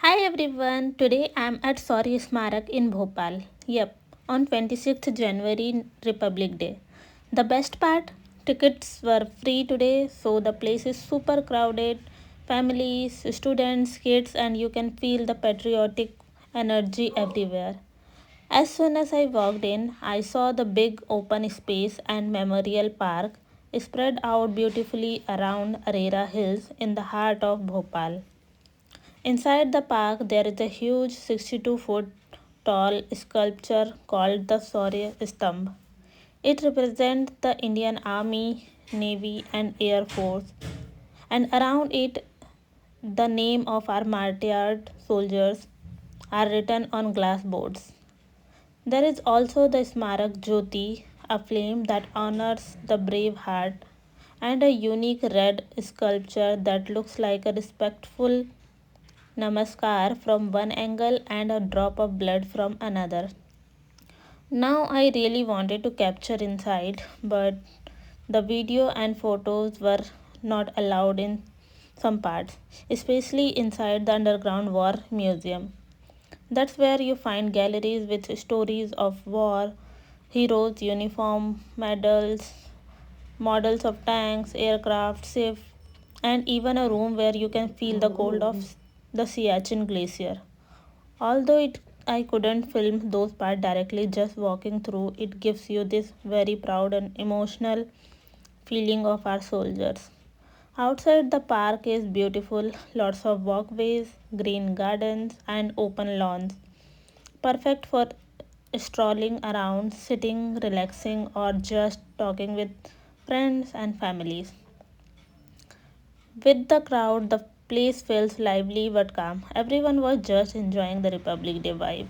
Hi everyone, today I'm at Shaurya Smarak in Bhopal. Yep, on 26th January, Republic Day. The best part? Tickets were free today, so the place is super crowded. Families, students, kids, and you can feel the patriotic energy everywhere. As soon as I walked in, I saw the big open space and memorial park spread out beautifully around Arera Hills in the heart of Bhopal. Inside the park, there is a huge 62-foot tall sculpture called the Sourya Stamp. It represents the Indian Army, Navy, and Air Force, and around it, the name of our martyred soldiers are written on glass boards. There is also the Smarak Jyoti, a flame that honors the brave heart, and a unique red sculpture that looks like a respectful namaskar from one angle and a drop of blood from another. Now I really wanted to capture inside, but the video and photos were not allowed in some parts, especially inside the underground war museum. That's where you find galleries with stories of war, heroes, uniform, medals, models of tanks, aircraft, ships, and even a room where you can feel the cold of the Siachen glacier. Although I couldn't film those parts directly, just walking through it gives you this very proud and emotional feeling of our soldiers. Outside the park is beautiful, lots of walkways, green gardens, and open lawns, perfect for strolling around, sitting, relaxing, or just talking with friends and families. With the crowd, the place feels lively but calm. Everyone was just enjoying the Republic Day vibe.